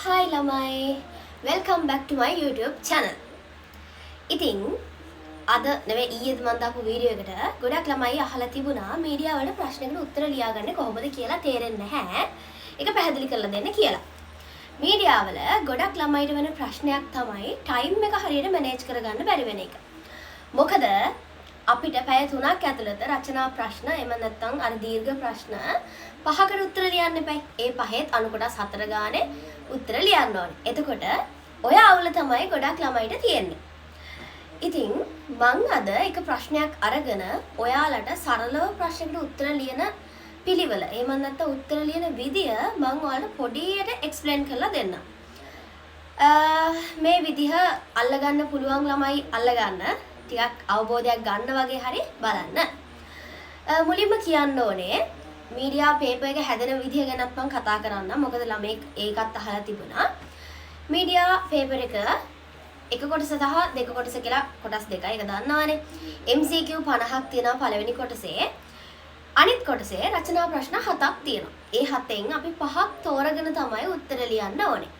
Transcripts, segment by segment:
Hi lamai, welcome back to my YouTube channel. ඉතින් අද නෙවෙයි ඊයේද මම දාපු වීඩියෝ එකට ගොඩක් ළමයි අහලා තිබුණා මීඩියා වල ප්‍රශ්නකට උත්තර ලියාගන්නේ කොහොමද කියලා තේරෙන්නේ නැහැ. ඒක පැහැදිලි කරලා දෙන්න කියලා. මීඩියා වල ගොඩක් ළමයිට වෙන ප්‍රශ්නයක් තමයි ටයිම් එක හරියට මැනේජ් කරගන්න බැරි වෙන එක. මොකද අපිට පැය 3ක් ඇතුළත රචනා ප්‍රශ්න එහෙම නැත්නම් අර දීර්ඝ ප්‍රශ්න 5කට උත්තර ලියන්න එපයි. ඒ පහෙත් අණු කොටස් 4 ගානේ උත්තර ලියන්න ඕනේ. එතකොට ඔය අවුල තමයි ගොඩක් ළමයිට තියෙන්නේ. ඉතින් මං අද එක ප්‍රශ්නයක් අරගෙන ඔයාලට සරලව ප්‍රශ්නකට උත්තර ලියන පිළිවෙල එහෙම නැත්නම් උත්තර ලියන විදිය මං ඔයාලට පොඩියට එක්ස්ප්ලেইন කරලා දෙන්නම්. මේ විදිහ අල්ලගන්න පුළුවන් ළමයි අල්ලගන්න ටිකක් අවබෝධයක් ගන්න වගේ හරි බලන්න. මුලින්ම කියන්න ඕනේ මීඩියා පේපර් එක හැදෙන විදිය ගැනත් මම කතා කරන්න. මොකද ළමෙක් ඒකත් අහලා තිබුණා. මීඩියා පේපර් එක කොටස සහ දෙක කොටස කියලා කොටස් දෙකයි. ඒක දන්නවනේ. MCQ 50ක් තියෙනවා පළවෙනි කොටසේ. අනිත් කොටසේ රචනා ප්‍රශ්න 7ක් තියෙනවා. ඒ 7ෙන් අපි 5ක් තෝරගෙන තමයි උත්තර ලියන්න ඕනේ.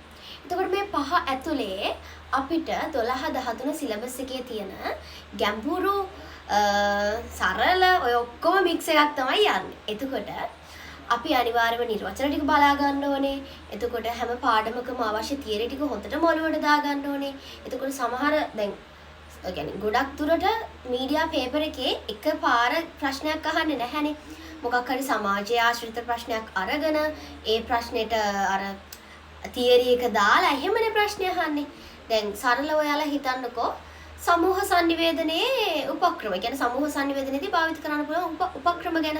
එතකොට මේ 5 ඇතුලේ අපිට 12 13 සිලබස් එකේ තියෙන ගැඹුරු සරල ඔය ඔක්කොම මික්ස් එකක් තමයි යන්නේ. එතකොට අපි අනිවාර්යයෙන්ම නිර්වචන ටික බලා ගන්න ඕනේ. එතකොට හැම පාඩමකම අවශ්‍ය තියරි ටික හොඳට මොළුවට දා ගන්න ඕනේ. එතකොට සමහර දැන් ඒ කියන්නේ ගොඩක් දුරට මීඩියා පේපර් එකේ එකපාර ප්‍රශ්නයක් අහන්නේ නැහැනේ. මොකක් හරි සමාජය ආශ්‍රිත ප්‍රශ්නයක් අරගෙන ඒ ප්‍රශ්නෙට අර තියරි එක දාලා එහෙමනේ ප්‍රශ්නේ අහන්නේ. දැන් සරල ඔයාලා හිතන්නකෝ සමූහ sannivedanaye උපක්‍රම. ඒ කියන්නේ සමූහ sannivedanayeදී භාවිත කරන්න පුළුවන් උපක්‍රම ගැන.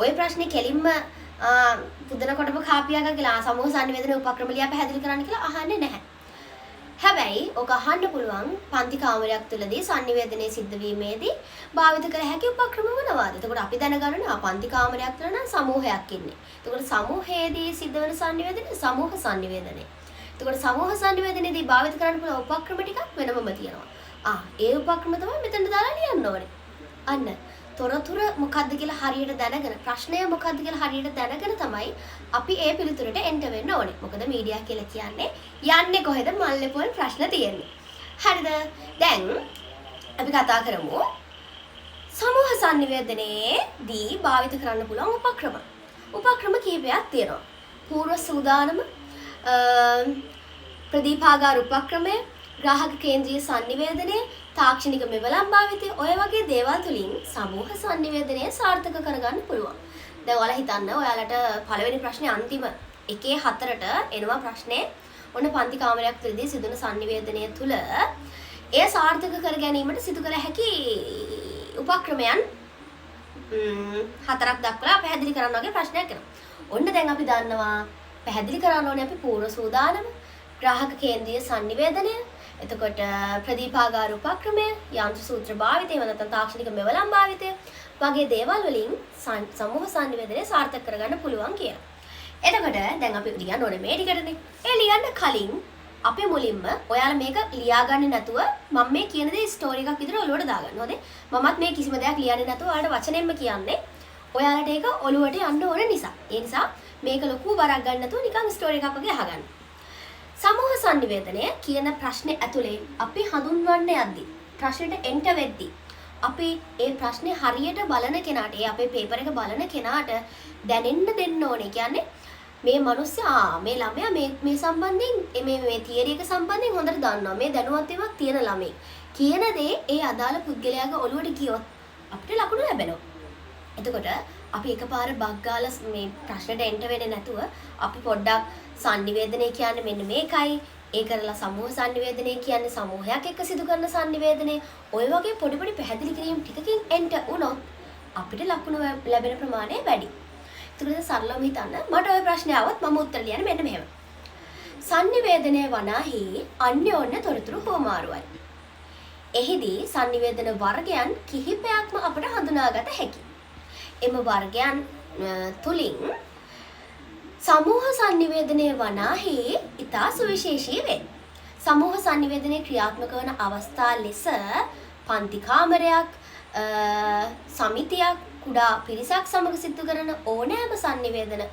ওই ප්‍රශ්නේ කෙලින්ම පුදනකොටම කාපියක් ගලා සමූහ sannivedanaye උපක්‍රම ලියා පැහැදිලි කරන්න කියලා අහන්නේ නැහැ. හැබැයි ඔක අහන්න පුළුවන් පන්ති කාමරයක් තුලදී sannivedanaye සිද්ධ වීමේදී භාවිත කළ හැකි උපක්‍රම මොනවාද? එතකොට අපි දැනගන්න ඕනේ පන්ති කාමරයක් තුල නම් සමූහයක් ඉන්නේ. එතකොට සමූහයේදී සිද්ධ වෙන sannivedanaye සමූහ sannivedanaye. එතකොට සමූහ sannivedanayeදී භාවිත කරන්න පුළුවන් උපක්‍රම ටිකක් වෙනමම තියෙනවා. ඒ උපක්‍රම තමයි මෙතන දාලා ලියන්න ඕනේ. අන්න තොරතුර මොකක්ද කියලා හරියට දැනගෙන ප්‍රශ්නය මොකක්ද කියලා හරියට දැනගෙන තමයි අපි ඒ පිළිතුරට එන්ටර් වෙන්න ඕනේ. මොකද මීඩියා කියලා කියන්නේ යන්නේ කොහෙද මල්ලේ පොල් ප්‍රශ්න තියෙන්නේ. හරිද? දැන් අපි කතා කරමු සමූහ sannivedanayeදී භාවිත කරන්න පුළුවන් උපක්‍රම. උපක්‍රම කීපයක් තියෙනවා. පූර්ව සූදානම, ප්‍රදීපාගාර උපක්‍රමය, ග්‍රාහක කේන්ද්‍රීය sannivedanaye, තාක්ෂණික මෙවලම් භාවිතය ඔය වගේ දේවල් තුලින් සමූහ sannivedanaye සාර්ථක කරගන්න පුළුවන්. දැන් ඔයාලා හිතන්න ඔයාලට පළවෙනි ප්‍රශ්නේ අන්තිම එකේ 4ට එනවා ප්‍රශ්නේ ඔන්න පන්ති කාමරයක් තුලදී සිදුවන sannivedanaye තුල ඒ සාර්ථක කර ගැනීමට සිදු කළ හැකි උපක්‍රමයන් 4ක් දක්වලා පැහැදිලි කරන්න වගේ ප්‍රශ්නයක් එනවා. ඔන්න දැන් අපි දන්නවා පැහැදිලි කරන්න ඕනේ අපි පූර්ව සූදානම, ග්‍රාහක කේන්ද්‍රීය sannivedanaye, එතකොට ප්‍රදීපාගාර උපක්‍රමය, යන්ත්‍ර සූත්‍ර භාවිතය, එහෙම නැත්නම් තාක්ෂණික මෙවලම් භාවිතය වගේ දේවල් වලින් සමූහ sannivedanaye සාර්ථක කරගන්න පුළුවන් කියලා. එතකොට දැන් අපි ලියන්න ඕනේ මේ ටිකටනේ. ඒ ලියන්න කලින් අපි මුලින්ම ඔයාලා මේක ලියාගන්නේ නැතුව මම මේ කියන දේ ස්ටෝරි එකක් විතර ඔලුවට දාගන්න. හොඳේ? මමත් මේ කිසිම දෙයක් ලියන්නේ නැතුව ඔයාලට වචනෙන්ම කියන්නේ ඔයාලට ඒක ඔලුවට යන්න ඕන නිසා. ඒ නිසා මේක ලොකු බරක් ගන්න නැතුව නිකන් ස්ටෝරි එකක් වගේ අහගන්න. සමූහ sannivedanaye කියන ප්‍රශ්නේ ඇතුලේ අපි හඳුන්වන්න යද්දි ප්‍රශ්නෙට එන්ටර් වෙද්දි අපි ඒ ප්‍රශ්නේ හරියට බලන කෙනාට ඒ අපේ පේපර් එක බලන කෙනාට දැනෙන්න දෙන්න ඕනේ. කියන්නේ මේ මිනිස්සයා මේ ළමයා මේ සම්බන්ධයෙන් මේ තියරි එක සම්බන්ධයෙන් හොඳට දන්නවා. මේ දැනුවත් වීමක් තියෙන ළමයි. කියන දේ ඒ අදාළ පුද්ගලයාගේ ඔළුවට ගියොත් අපිට ලකුණු ලැබෙනවා. එතකොට අපි එකපාර බග් ගාලා මේ ප්‍රශ්නෙට එන්ටර් වෙන්නේ නැතුව අපි පොඩ්ඩක් sannivedanaye කියන්නේ මෙන්න මේකයි. ඒ කරලා සමූහ sannivedanaye කියන්නේ සමූහයක් එක්ක සිදු කරන sannivedanaye. ඔය වගේ පොඩි පොඩි පැහැදිලි කිරීම් ටිකකින් එන්ටර් වුණොත් අපිට ලකුණු ලැබෙන ප්‍රමාණය වැඩි. ඒකට සරලවම හිතන්න මට ওই ප්‍රශ්නේ ආවොත් මම උත්තර ලියන්නේ මෙන්න මෙහෙම. sannivedanaye වනාහි අන්‍යෝන්‍ය තොරතුරු හෝමාරුවයි. එහිදී sannivedana වර්ගයන් කිහිපයක්ම අපට හඳුනාගත හැකියි. එම වර්ගයන් තුලින් සමූහ sannivedanaye වනාහි ඉතා සුවිශේෂී වේ. සමූහ sannivedanaye ක්‍රියාත්මක වන අවස්ථා ලෙස පන්ති කාමරයක්, සමිතියක්, කුඩා පිරිසක් සමග සිදු කරන ඕනෑම sannivedana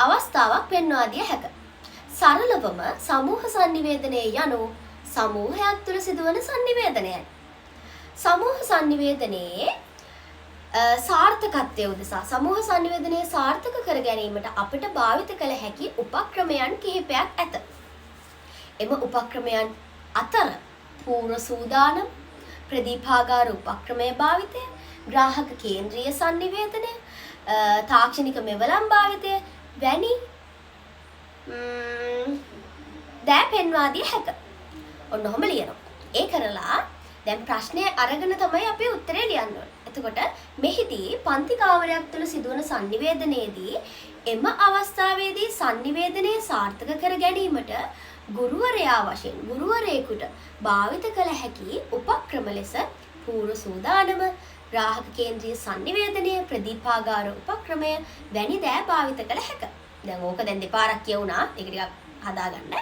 අවස්ථාවක් පෙන්වා දිය හැක. සරලවම සමූහ sannivedanaya යනු සමූහයක් තුළ සිදුවන sannivedanayයි. සමූහ sannivedanයේ සාර්ථකත්වය උදෙසා සමූහ sannivedanaya සාර්ථක කර ගැනීමට අපිට භාවිත කළ හැකි උපක්‍රමයන් කිහිපයක් ඇත. එම උපක්‍රමයන් අතර පූර්ව සූදානම්, ප්‍රදීපාගාර උපක්‍රමය භාවිතය, ග්‍රාහක කේන්ද්‍රීය sannivedanaya, තාක්ෂණික මෙවලම් භාවිතය වැනි දෑ පෙන්වා දිය හැක. ඔන්න ඔහොම ලියනවා. ඒ කරලා දැන් ප්‍රශ්නය අරගෙන තමයි අපි උත්තරේ ලියන්න ඕනේ. එතකොට මෙහිදී පන්ති කාමරයක් තුළ සිදුවන sannivedanayේදී එම අවස්ථාවේදී sannivedanaya සාර්ථක කර ගැනීමට ගුරුවරයා වශයෙන් ගුරුවරයෙකුට භාවිත කළ හැකි උපක්‍රම ලෙස පූර්ව සූදානම, ග්‍රාහක කේන්ද්‍රීය sannivedanaya, ප්‍රදීපාගාර උපක්‍රමය වැනි දෑ භාවිත කළ හැක. දැන් ඕක දැන් දෙපාරක් කියුණා. ඒක ටිකක් හදාගන්න.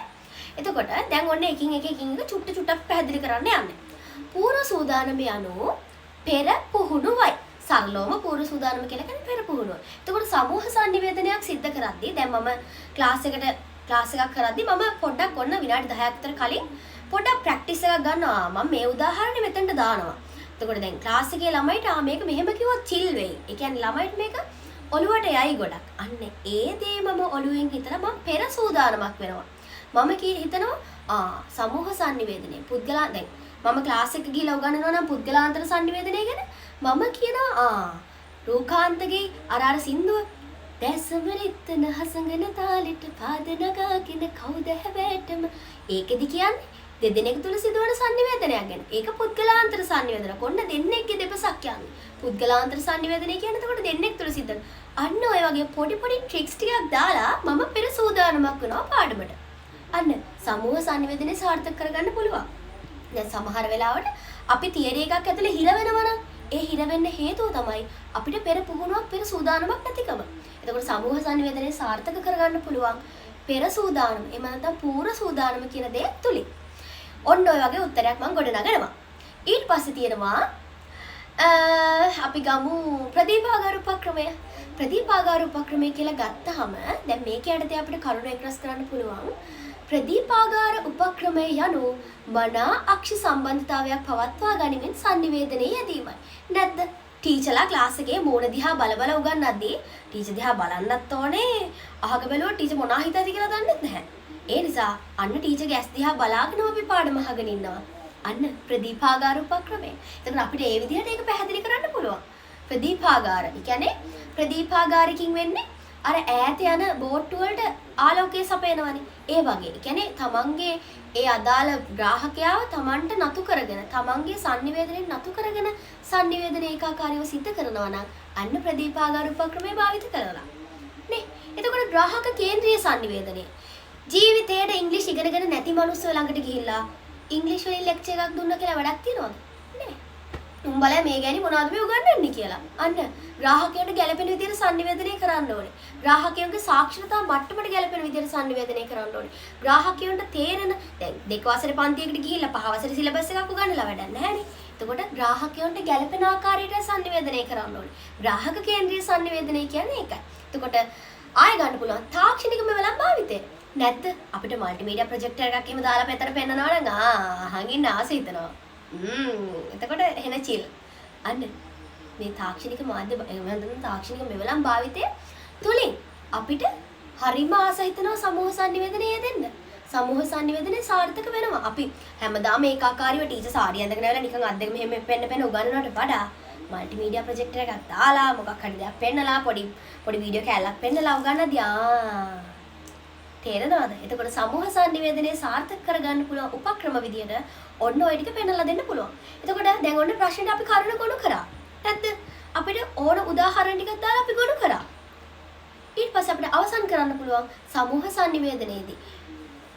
එතකොට දැන් ඔන්න එකින් එක චුට්ටක් පැහැදිලි කරන්න යන්නේ. පූර්ව සූදානම යනු පෙර පුහුණුවයි. සරලවම පූර්ව සූදානම කියලා කියන්නේ පෙර පුහුණුව. එතකොට සමූහ sannivedanayak සිද්ධ කරද්දී දැන් මම ක්ලාස් එකක් කරද්දී මම පොඩ්ඩක් ඔන්න විනාඩි 10ක් විතර කලින් පොඩ්ඩක් ප්‍රැක්ටිස් එකක් ගන්නවා. මම මේ උදාහරණය මෙතනට දානවා. එතකොට දැන් ක්ලාස් එකේ ළමයිට මේක මෙහෙම කිව්වොත් චිල් වෙයි. ඒ කියන්නේ ළමයිට මේක ඔළුවට යයි ගොඩක්. අන්න ඒ දේ මම ඔළුවෙන් හිතලා මම පෙර සූදානමක් වෙනවා. මම හිතනවා සමූහ sannivedanaya පුද්ගලා දැන් මම ක්ලාස් එක ගිහලා උගන්වනවා නම් පුද්ගලාන්තර sannivedanaya ගැන මම කියනවා රූකාන්තගේ අර සින්දුව දැසමරිත්තන හසඟන තාලෙට පාද නගාගෙන කවුද හැබෑටම ඒකෙදි කියන්නේ දෙදෙනෙක් තුල සිදුවන sannivedanayak ගැන. ඒක පුද්ගලාන්තර sannivedanayak. කොන්න දෙන්නෙක්ගේ දෙපසක් කියන්නේ. පුද්ගලාන්තර sannivedanayak කියන්නේ එතකොට දෙන්නෙක් තුල සිදුවන. අන්න ඔය වගේ පොඩි ට්‍රික්ස් ටිකක් දාලා මම පෙර සූදානමක් වෙනවා පාඩමට. අන්න සමූහ sannivedanaya සාර්ථක කරගන්න පුළුවන්. දැන් සමහර වෙලාවට අපි තියරි එකක් ඇතුලේ හිර වෙනවා නම් ඒ හිර වෙන්න හේතුව තමයි අපිට පෙර පුහුණුවක් පෙර සූදානමක් නැතිකම. එතකොට සමූහ sannivedanaya සාර්ථක කරගන්න පුළුවන් පෙර සූදානම. එහෙම නැත්නම් පූර්ව සූදානම කියන දේ තුලින්. ඔන්න ඔය වගේ උත්තරයක් මම ගොඩනගනවා. ඊට පස්සේ තියෙනවා අපි ගමු ප්‍රදීපාගාර උපක්‍රමය. ප්‍රදීපාගාර උපක්‍රමය කියලා ගත්තාම දැන් මේක යටතේ අපිට කරුණු එක්රස් කරන්න පුළුවන්. ප්‍රදීපාගාර උපක්‍රමය යනු මනා අක්ෂි සම්බන්ධතාවයක් පවත්වා ගනිමින් sannivedanaya යෙදීමයි. නැද්ද? ටීචර්ලා ක්ලාස් එකේ මූණ දිහා බල බල උගන්වද්දී ටීචර් දිහා බලන්නත් ඕනේ. අහක බැලුවා ටීචර් මොනා හිතයිද කියලා දන්නෙත් නැහැ. ඒ නිසා අන්න ටීචර්ගේ ඇස් දිහා බලාගෙනම අපි පාඩම අහගෙන ඉන්නවා. අන්න ප්‍රදීපාගාර උපක්‍රමය. එතකොට අපිට ඒ විදිහට ඒක පැහැදිලි කරන්න පුළුවන්. ප්‍රදීපාගාර. ඒ කියන්නේ ප්‍රදීපාගාරකින් වෙන්නේ අර ඈත යන බෝට්ටු වලට ආලෝකය සපයනවනේ. ඒ වගේ. ඒ කියන්නේ තමන්ගේ ඒ අදාළ ග්‍රාහකයාව තමන්ට නතු කරගෙන තමන්ගේ sannivedanayen නතු කරගෙන sannivedana ඒකාකාරීව සිද්ධ කරනවා නම් අන්න ප්‍රදීපාගාර උපක්‍රමය භාවිත කරලා. නේ? එතකොට ග්‍රාහක කේන්ද්‍රීය sannivedanaya ජීවිතේට ඉංග්‍රීසි ඉගෙනගෙන නැති මිනිස්සු ළඟට ගිහිල්ලා ඉංග්‍රීසි වලින් ලෙක්චර් එකක් දුන්නා කියලා වැඩක් තියනවද? නේ. උඹලා මේ ගැන මොනවද මේ උගන්වන්නේ කියලා. අන්න ග්‍රාහකයන්ට ගැළපෙන විදිහට sannivedanaya කරන්න ඕනේ. ග්‍රාහකයන්ගේ සාක්ෂරතා මට්ටමට ගැළපෙන විදිහට sannivedanaya කරන්න ඕනේ. ග්‍රාහකයන්ට තේරෙන දැන් 2 වසරේ පන්තියකට ගිහිල්ලා 5 වසරේ සිලබස් එකක් උගන්වලා වැඩක් නැහැනේ. එතකොට ග්‍රාහකයන්ට ගැළපෙන ආකාරයට sannivedanaya කරන්න ඕනේ. ග්‍රාහක කේන්ද්‍රීය sannivedanaya කියන්නේ ඒකයි. එතකොට ආයෙ ගන්න පුළුවන් තාක්ෂණික මෙවලම් භාවිතය. නැත්ද අපිට මල්ටිමීඩියා ප්‍රොජෙක්ටර් එකක් එහෙම දාලා පැතර පෙන්නනවා නම් අහන් ආසෙ හිතනවා. එතකොට එහෙන චිල්. අන්න මේ තාක්ෂණික මාධ්‍ය තාක්ෂණික මෙවලම් භාවිතය තුලින් අපිට හරිම ආස හිතනවා සමූහ sannivedanaya දෙන්න. සමූහ sannivedanaya සාර්ථක වෙනවා. අපි හැමදාම ඒකාකාරීව ටීචර් සාරිය ඇඳගෙන ආවලා නිකන් අත් දෙක මෙහෙම පෙන්න උගන්වනවට වඩා මල්ටිමීඩියා ප්‍රොජෙක්ටර් එකක් දාලා මොකක් හරි දෙයක් පෙන්නලා පොඩි වීඩියෝ කැලක් පෙන්නලා උගන්වද්දී තේරෙනවද? එතකොට සමූහ sannivedanaya සාර්ථක කරගන්න පුළුවන් උපක්‍රම විදියට ඔන්න ඔය ටික පෙන්නලා දෙන්න පුළුවන්. එතකොට දැන් ඔන්න ප්‍රශ්නෙට අපි කරුණු ගොනු කරා. නැත්ද? අපිට ඕන උදාහරණ ටිකක් දාලා අපි ගොනු කරා. ඊට පස්සේ අපිට අවසන් කරන්න පුළුවන් සමූහ sannivedanayeදී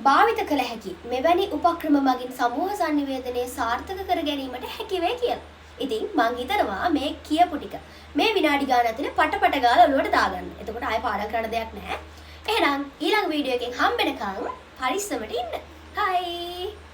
භාවිත කළ හැකි මෙවැනි උපක්‍රම මගින් සමූහ sannivedanaya සාර්ථක කර ගැනීමට හැකි වේ කියලා. ඉතින් මං හිතනවා මේ කියපු ටික මේ විනාඩි ගාන ඇතුලේ පට ගාලා ඔළුවට දාගන්න. එතකොට ආයෙ පාඩම් කරන්න දෙයක් නැහැ. එහෙනම් ඊළඟ වීඩියෝ එකෙන් හම්බෙනකන් පරිස්සමට ඉන්න. Bye.